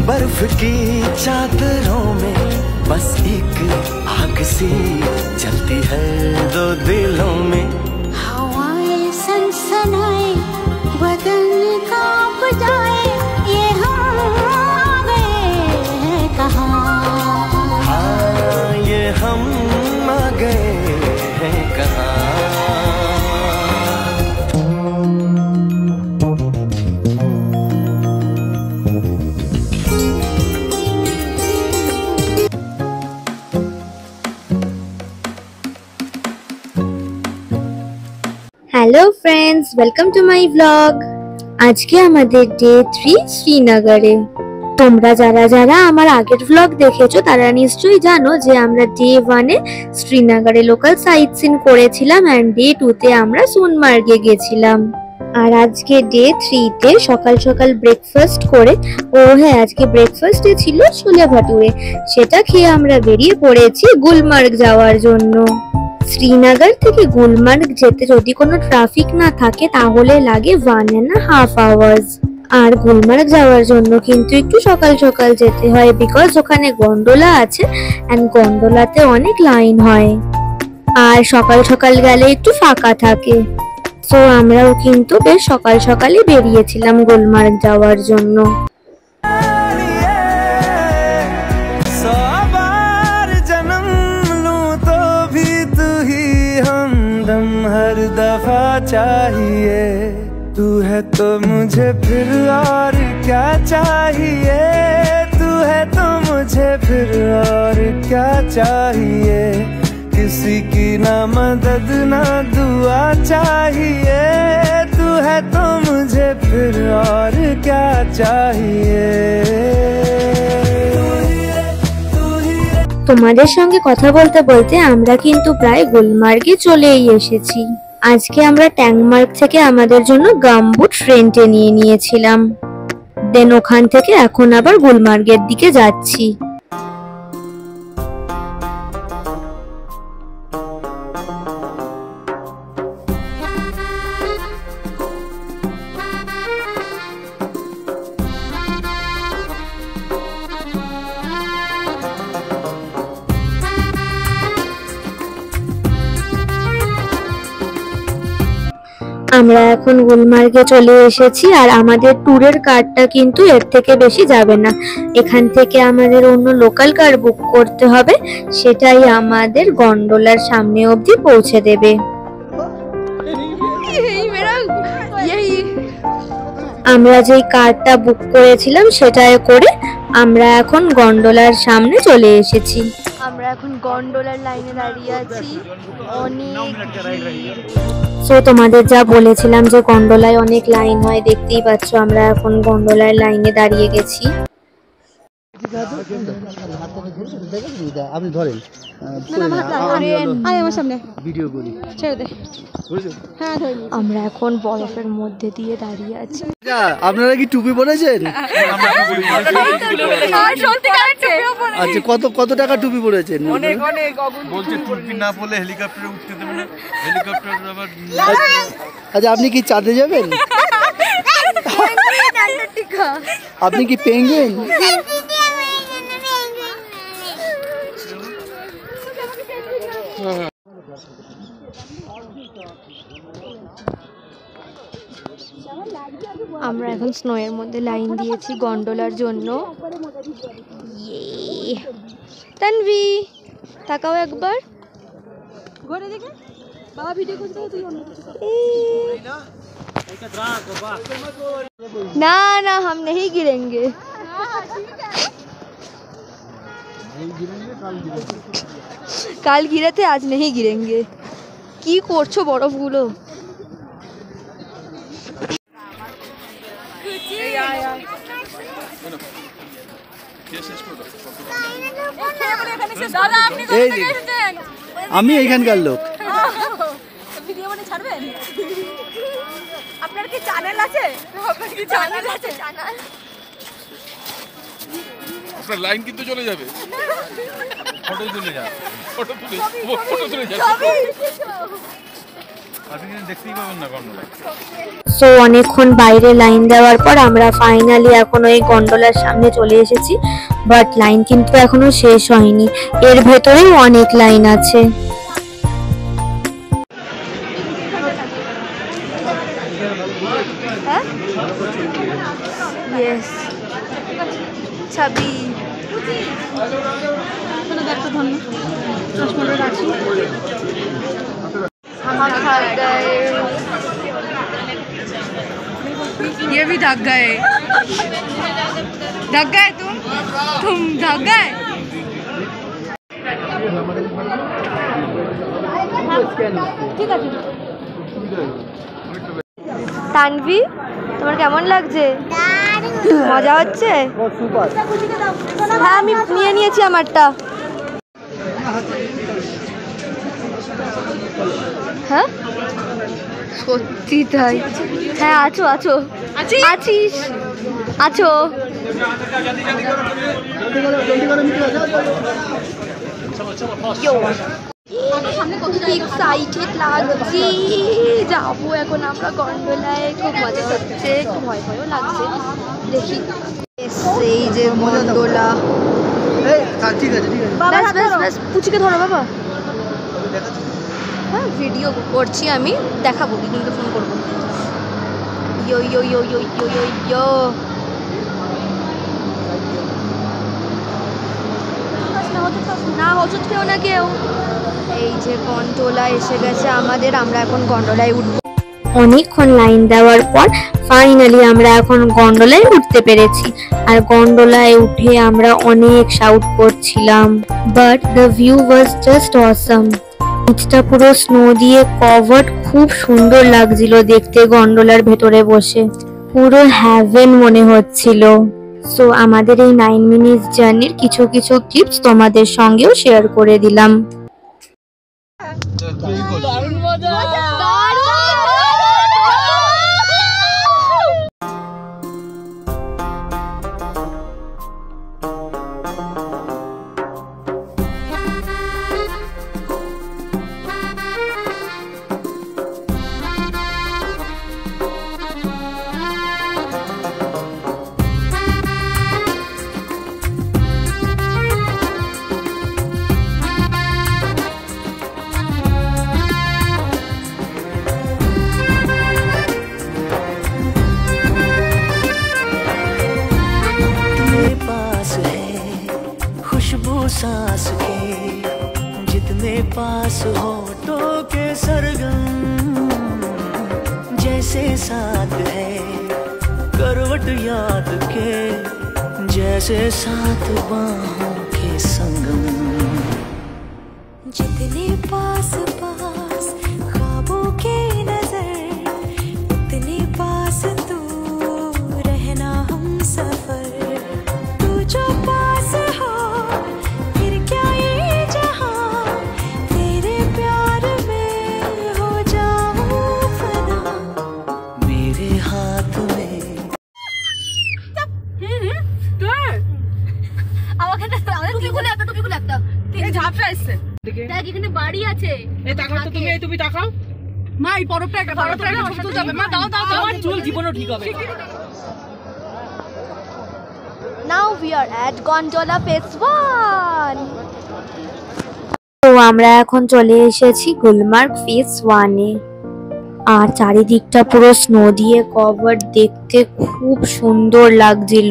बर्फ की चादरों में बस एक आग सी जलती है दो दिलों में। हवाएं सनसनाए बदन कांप जाए, ये हम आ गए हैं कहाँ। हाँ ये हम आ गए हैं कहाँ। Hello friends, welcome to my blog. আজকে আমাদের ডে 3 শ্রীনগরে। তোমরা যারা যারা আমার আগের ব্লগ দেখেছো তারা নিশ্চয়ই জানো যে আমরা ডে 1 এ শ্রীনগরে লোকাল সাইট সিন করেছিলাম এন্ড ডে 2 তে আমরা সোনমার্গে গেছিলাম। আর আজকে ডে 3 তে সকাল সকাল ব্রেকফাস্ট করে, ও হ্যাঁ আজকে ব্রেকফাস্টে ছিল ছোলে ভাটুরে, সেটা খেয়ে আমরা বেরিয়ে পড়েছি গুলমার্গ যাওয়ার জন্য। শ্রীনগর থেকে গুলমার্গ যেতে যদি কোনো ট্রাফিক না থাকে তাহলে লাগে 1.5 আওয়ার্স। আর গুলমার্গ যাওয়ার জন্য কিন্তু একটু সকাল সকাল যেতে হয়, বিকজ ওখানে গন্ডোলা আছে এন্ড গন্ডোলাতে অনেক লাইন হয়, আর সকাল সকাল গেলে একটু ফাঁকা থাকে। সো আমরাও কিন্তু বেশ সকাল সকালই বেরিয়েছিলাম গুলমার্গ যাওয়ার জন্য। हर दफा चाहिए तू है तो मुझे फिर और क्या चाहिए, तू है तो मुझे फिर और क्या चाहिए। किसी की ना मदद ना दुआ चाहिए, तू है तो मुझे फिर और क्या चाहिए। তোমাদের সঙ্গে কথা বলতে বলতে আমরা কিন্তু প্রায় গুলমার্গে চলেই এসেছি। আজকে আমরা ট্যাংমার্গ থেকে আমাদের জন্য গামবুট রেন্টে নিয়ে নিয়েছিলাম, দেন ওখান থেকে এখন আবার গুলমার্গের দিকে যাচ্ছি। আমরা এখন গুলমার্গে চলে এসেছি, আর আমাদের ট্যুরের কারটা কিন্তু এর থেকে বেশি যাবে না। এখান থেকে আমাদের অন্য লোকাল কার বুক করতে হবে, সেটাই আমাদের গন্ডোলার সামনে অবধি পৌঁছে দেবে। আমরা যেই কারটা বুক করেছিলাম সেটাই করে আমরা এখন গন্ডোলার সামনে চলে এসেছি। আমরা এখন গন্ডোলার লাইনে দাঁড়িয়ে আছি, অনেক সো তোমাদের যা বলেছিলাম যে গন্ডোলায় অনেক লাইন হয়, দেখতেই পাচ্ছ আমরা এখন গন্ডোলার লাইনে দাঁড়িয়ে গেছি। আপনি ধরেন আমরা এখন বরফের মধ্যে দিয়ে দাঁড়িয়ে আছি। আপনারা কি টুপি পরেছেন? আচ্ছা, কত টাকা টুপি পরেছেন? বলছে টুপি না পরলে হেলিকপ্টারে উঠতে দেবে না, হেলিকপ্টার আবার। আচ্ছা, আপনি কি চাঁদে যাবেন? আপনি কি পেঙ্গুইন? আমরা এখন স্নো এর মধ্যে লাইন দিয়েছি গন্ডোলার জন্য। তানভি তাকাও একবার, না না হাম নেই গিরেঙ্গে। কাল গিরাতে আজ নেই গিরেঙ্গে। কি করছো বরফগুলো? আমি এইখানকার লোক। আপনার কি চ্যানেল আছে? আপনার লাইন কিন্তু চলে যাবে। ফটো তুলে যা, ফটো তুলে যা। আপনি কিন্তু দেখতেই পাবেন না গন্ডোলা। সো অনেকক্ষণ বাইরে লাইন দেওয়ার পর আমরা ফাইনালি এখন ওই গন্ডোলার সামনে চলে এসেছি, বাট লাইন কিন্তু এখনো শেষ হয়নি, এর ভেতরেও অনেক লাইন আছে। छवि हम थक गए, ये भी थक गए। थक गए तुम थक गए। ঠিক আছে তানভি, তোমার কেমন লাগছে? মজা হচ্ছে? হ্যাঁ আমি নিয়ে নিয়েছি আমারটা। হ্যাঁ সত্যি তাই? হ্যাঁ আছো আছো আছিস আছো। এক্সাইটেড লাগছে, যাবো এখন আমরা গন্ডোলায়, খুব মজা হচ্ছে, একটু ভয় ভয়ও লাগছে, দেখি। এই যে গন্ডোলা, ঠিক আছে ব্যাস ব্যাস ব্যাস, পুচিকে ধরো বাবা। হ্যাঁ ভিডিও করছি আমি, দেখাবো, কিন্তু ফোন করবো। ইয়ো ইয়ো ইয়ো ইয়ো ইয়ো ইয়ো ইয়ো, না ওষুধ খেও না কেউ। এই যে গন্ডোলা এসে গেছে আমাদের, আমরা এখন গন্ডোলায় উঠবো। অনেকক্ষণ লাইন দেওয়ার পর ফাইনালি আমরা এখন গন্ডোলায় উঠতে পেরেছি, আর গন্ডোলায় উঠে আমরা অনেক শাউট করছিলাম, but the view was just awesome. নিচটা পুরো স্নো দিয়ে কভার্ড, খুব সুন্দর লাগছিল দেখতে গন্ডোলার ভেতরে বসে, পুরো হ্যাভেন মনে হচ্ছিল। সো আমাদের এই 9 মিনিটস জার্নির কিছু কিছু ক্লিপস তোমাদের সঙ্গেও শেয়ার করে দিলাম। सांस के जितने पास होठों के सरगम, जैसे साथ है करवट याद के, जैसे साथ बाहों के संगम। जितने पास पास ख्वाबों के नजर, उतने पास तू रहना हम सफर। तू जो पास हो फिर क्या ये जहां, तेरे प्यार में हो जाऊं फना। मेरे हाथ में বাড়ি আছে, তুমি তাকাও মা, এই বরফটা একটা ছবি যাবে মা, দাও দাও দাও, চুল জীবনও ঠিক হবে। Now we are at Gondola Phase 1. তো আমরা এখন চলে এসেছি গুলমার্গ ফেজ 1 এ, আর চারিদিকটা পুরো স্নো দিয়ে কভার্ড, দেখতে খুব সুন্দর লাগছিল,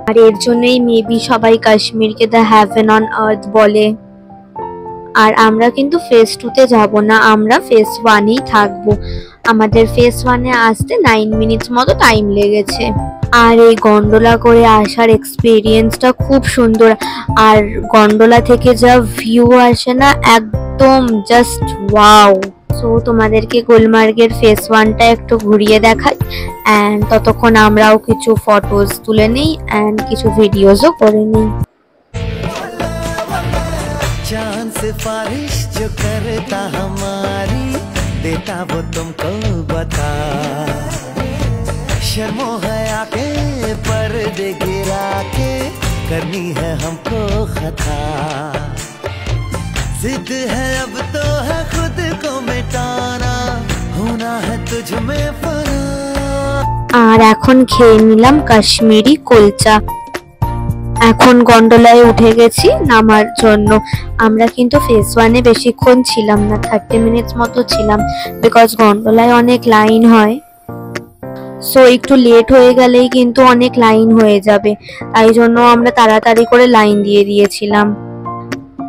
আর এর জন্যই মেবি সবাই কাশ্মীরকে দ্য হ্যাভেন অন আর্থ বলে। আর আমরা কিন্তু ফেজ 2 তে যাব না, আমরা ফেজ 1 এই থাকবো। আমাদের ফেজ 1 এ আসতে 9 মিনিটস মতো টাইম লেগেছে। আর এই গন্ডোলা করে আসার এক্সপিরিয়েন্সটা খুব সুন্দর, আর গন্ডোলা থেকে যা ভিউ আসে না, একদম জাস্ট ওয়াও। সো তোমাদেরকে গুলমার্গের ফেজ 1টা একটু ঘুরিয়ে দেখাই, অ্যান্ড ততক্ষণ আমরাও কিছু ফটোজ তুলে নিই অ্যান্ড কিছু ভিডিওজও করে নিই। चांद सिफारिश जो करता हमारी, देता वो तुमको बता। शर्मो हया के पर्दे गिरा के करनी है हमको खता। जिद है अब तो है खुद को मिटाना, तुझ में फना। আর এখন খেয়ে নিলাম কাশ্মীরি কুলচা। এখন গন্ডোলায় উঠে গেছি নামার জন্য। আমরা কিন্তু ফেজ 1-এ বেশিক্ষণ ছিলাম না, 30 মিনিটস মতো ছিলাম, বিকজ গন্ডোলায় অনেক লাইন হয়। সো একটু লেট হয়ে গেলেই কিন্তু অনেক লাইন হয়ে যাবে, তাই জন্য আমরা তাড়াতাড়ি করে লাইন দিয়ে দিয়েছিলাম।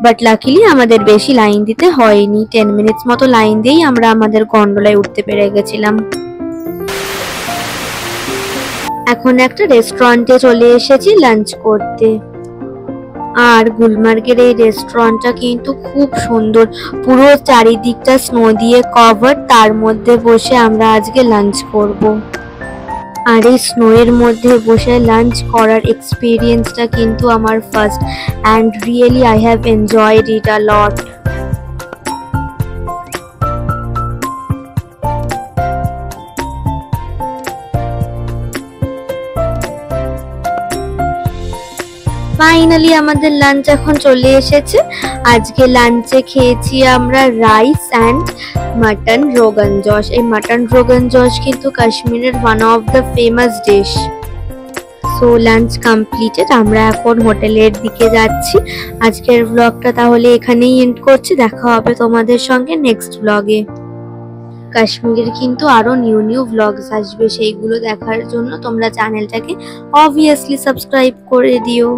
বাট লাকিলি আমাদের বেশি লাইন দিতে হয়নি, 10 মিনিটস মতো লাইন দিয়েই আমরা আমাদের গন্ডোলায় উঠতে পেরে গেছিলাম। এখন একটা রেস্টুরেন্টে চলে এসেছি লাঞ্চ করতে। আর গুলমার্গের এই রেস্টুরেন্টটা কিন্তু খুব সুন্দর, পুরো চারিদিকটা স্নো দিয়ে কভার, তার মধ্যে বসে আমরা আজকে লাঞ্চ করব। আর এই স্নোয়ের মধ্যে বসে লাঞ্চ করার এক্সপিরিয়েন্সটা কিন্তু আমার first, and really I have enjoyed it a lot. Finally আমাদের লাঞ্চ এখন চলে এসেছে। আজকে লাঞ্চে খেয়েছি আমরা rice and mutton rogan Josh. এই মাটন রোগান জশ কিন্তু কাশ্মীরের one of the famous dish. So lunch completed, আমরা এখন হোটেলের দিকে যাচ্ছি। আজকের ব্লগটা তাহলে এখানেই এন্ড করছি, দেখা হবে তোমাদের সঙ্গে নেক্সট ব্লগে। কাশ্মীরের কিন্তু আরো নিউ ব্লগস আসবে, সেইগুলো দেখার জন্য তোমরা চ্যানেলটাকে অবভিয়াসলি সাবস্ক্রাইব করে দিও।